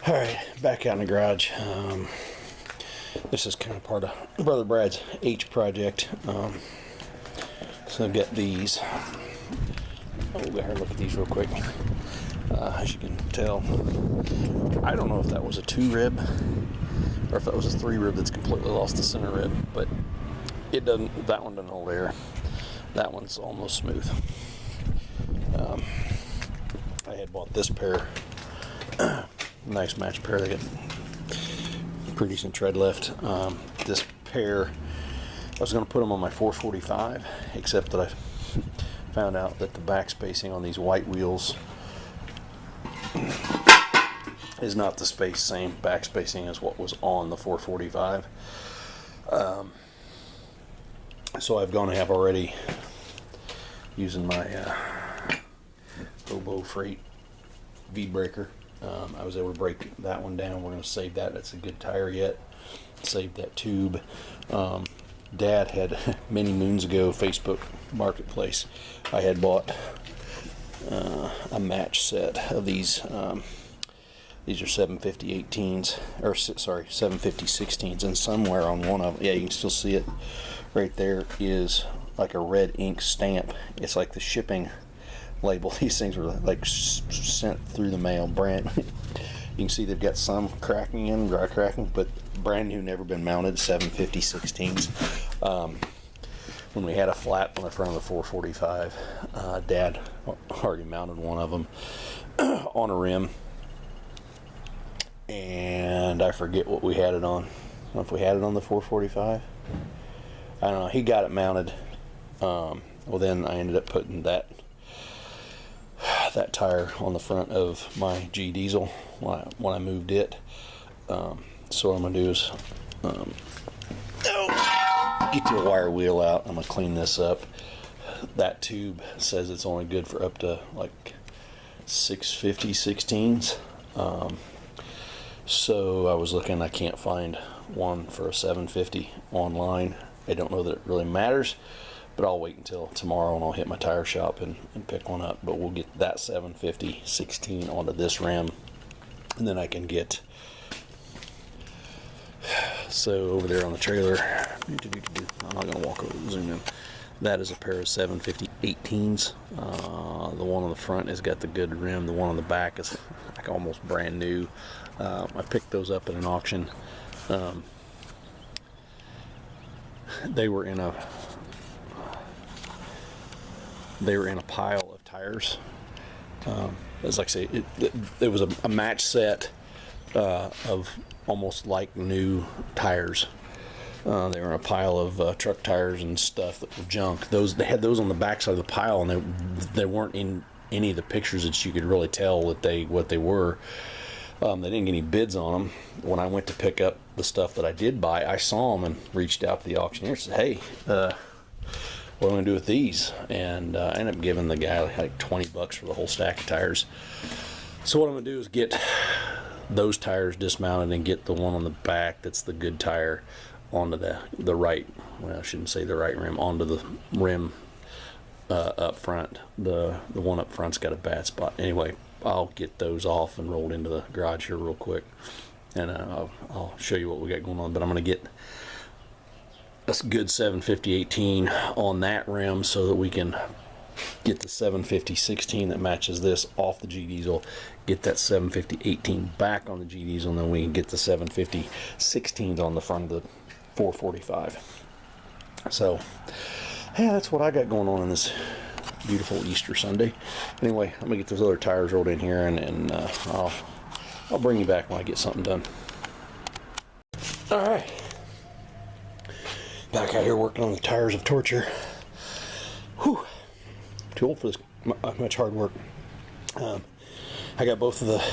Alright, back out in the garage. This is kind of part of Brother Brad's H project. So I've got these. We'll go ahead and look at these real quick. As you can tell, I don't know if that was a 2-rib or if that was a 3-rib that's completely lost the center rib, but it doesn't. That one doesn't hold air. That one's almost smooth. I had bought this pair. Nice match pair. They got pretty decent tread left. This pair, I was going to put them on my 445, except that I found out that the back spacing on these white wheels is not the same back spacing as what was on the 445. So I've gone ahead already using my Hobo Freight V breaker. I was able to break that one down. We're going to save that. That's a good tire yet. Save that tube. Dad had many moons ago, Facebook Marketplace, I had bought a match set of these. These are 750 18s, or sorry, 750 16s, and somewhere on one of them, yeah, you can still see it right there, is like a red ink stamp. It's like the shipping label. These things were like sent through the mail, brand. You can see they've got some cracking in, dry cracking, but brand new, never been mounted. 750 16s. When we had a flap on the front of the 445, Dad already mounted one of them on a rim, and I forget what we had it on. I don't know if we had it on the 445. I don't know. He got it mounted. Well, then I ended up putting that tire on the front of my G diesel when I moved it. So what I'm gonna do is get the wire wheel out. I'm gonna clean this up. That tube says it's only good for up to like 650 16s. So I was looking, I can't find one for a 750 online. I don't know that it really matters, but I'll wait until tomorrow and I'll hit my tire shop and pick one up. But we'll get that 750 16 onto this rim, and then I can get, so over there on the trailer, I'm not going to walk over and zoom in. That is a pair of 750 18s. The one on the front has got the good rim. The one on the back is like almost brand new. I picked those up at an auction. They were in a pile of tires. As like I say, it was a match set of almost like new tires. They were in a pile of truck tires and stuff that were junk. They had those on the back side of the pile, and they weren't in any of the pictures that you could really tell what they were. They didn't get any bids on them. When I went to pick up the stuff that I did buy, I saw them and reached out to the auctioneer and said, "Hey, what am I going to do with these?" And I ended up giving the guy like $20 for the whole stack of tires. So what I'm going to do is get those tires dismounted and get the one on the back that's the good tire onto the right, well, I shouldn't say the right rim, onto the rim up front. The one up front's got a bad spot. Anyway, I'll get those off and rolled into the garage here real quick, and I'll show you what we got going on. But I'm going to get a good 750 18 on that rim so that we can get the 750 16 that matches this off the G diesel, get that 750 18 back on the G diesel, and then we can get the 750 16s on the front of the 445. So yeah, that's what I got going on in this beautiful Easter Sunday. Anyway, I'm gonna get those other tires rolled in here, and I'll bring you back when I get something done. All right, back out here working on the tires of torture. Whew, too old for this much hard work. I got both of the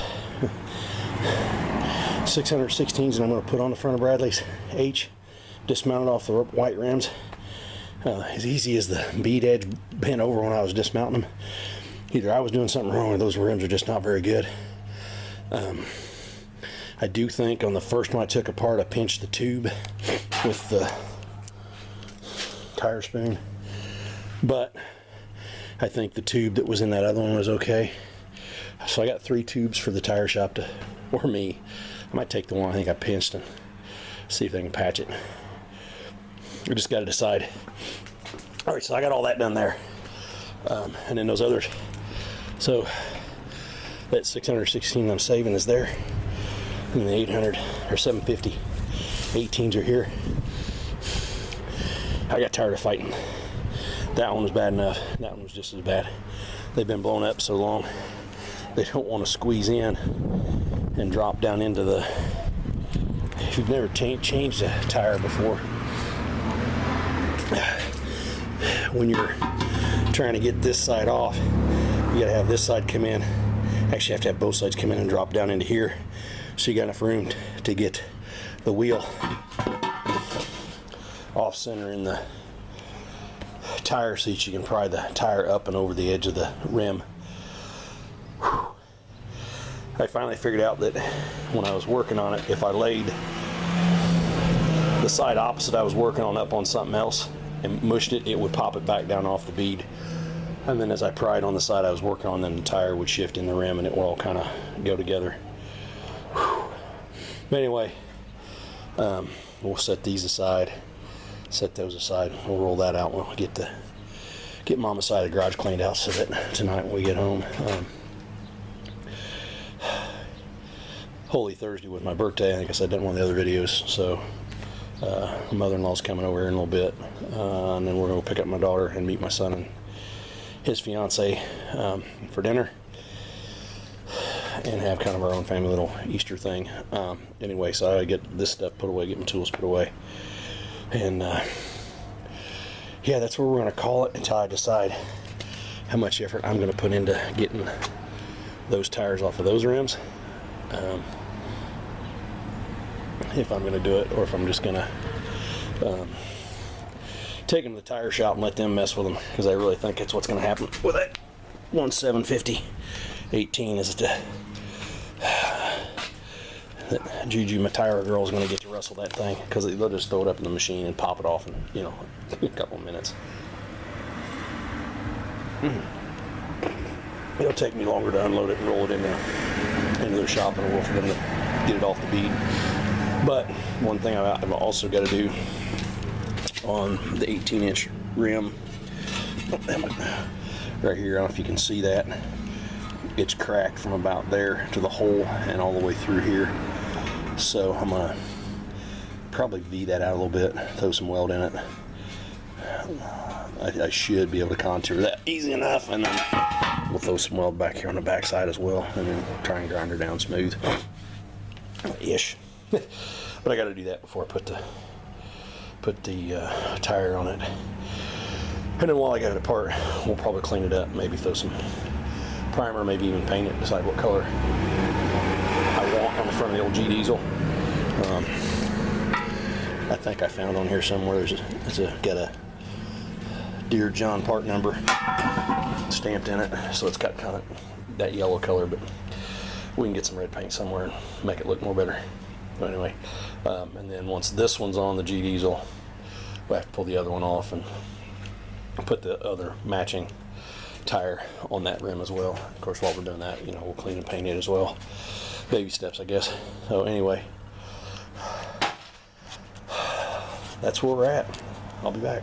616s, and I'm going to put on the front of Bradley's H, dismounted off the white rims. As easy as the bead edge bent over when I was dismounting them. Either I was doing something wrong or those rims are just not very good. I do think on the first one I took apart, I pinched the tube with the tire spoon, but I think the tube that was in that other one was okay. So I got 3 tubes for the tire shop to or me. I might take the one I think I pinched and see if they can patch it. We just got to decide. All right, so I got all that done there, and then those others. So that 616 I'm saving is there, and the 800 or 750 18s are here. I got tired of fighting. That one was bad enough. That one was just as bad. They've been blown up so long, they don't want to squeeze in and drop down into the. If you've never changed a tire before, when you're trying to get this side off, you got to have this side come in. Actually, you have to have both sides come in and drop down into here, so you got enough room to get the wheel off center in the tire, so that you can pry the tire up and over the edge of the rim. Whew. I finally figured out that when I was working on it, if I laid the side opposite I was working on up on something else and mushed it, it would pop it back down off the bead. And then as I pried on the side I was working on, then the tire would shift in the rim and it will all kind of go together. Whew. But anyway, we'll set these aside, set those aside. We'll roll that out when we get Mama's side of the garage cleaned out, so that tonight when we get home. Holy Thursday was my birthday. I think I said that in one of the other videos. So my mother-in-law's coming over here in a little bit, and then we're going to pick up my daughter and meet my son and his fiance for dinner, and have kind of our own family little Easter thing. Anyway, so I get this stuff put away, get my tools put away, and yeah, that's where we're going to call it until I decide how much effort I'm going to put into getting those tires off of those rims. If I'm going to do it, or if I'm just going to take them to the tire shop and let them mess with them, because I really think that's what's going to happen with that 1750 18 is that Juju, my tire girl, is going to get to wrestle that thing, because they'll just throw it up in the machine and pop it off in, you know, a couple of minutes. It'll take me longer to unload it and roll it into their shop, and a while for them to get it off the bead. But one thing I've also got to do on the 18-inch rim, right here, I don't know if you can see that, it's cracked from about there to the hole and all the way through here. So I'm gonna probably V that out a little bit, throw some weld in it. I should be able to contour that easy enough, and then we'll throw some weld back here on the back side as well, and then try and grind her down smooth ish. But I got to do that before I put the tire on it. And then while I got it apart, we'll probably clean it up, maybe throw some primer, maybe even paint it, decide what color I want on the front of the old G diesel. I think I found on here somewhere got a Dear John part number stamped in it, so it's got kind of that yellow color, but we can get some red paint somewhere and make it look more better. But anyway, and then once this one's on the G diesel, we'll have to pull the other one off and put the other matching tire on that rim as well. Of course, while we're doing that, you know, we'll clean and paint it as well. Baby steps, I guess. So anyway, that's where we're at. I'll be back.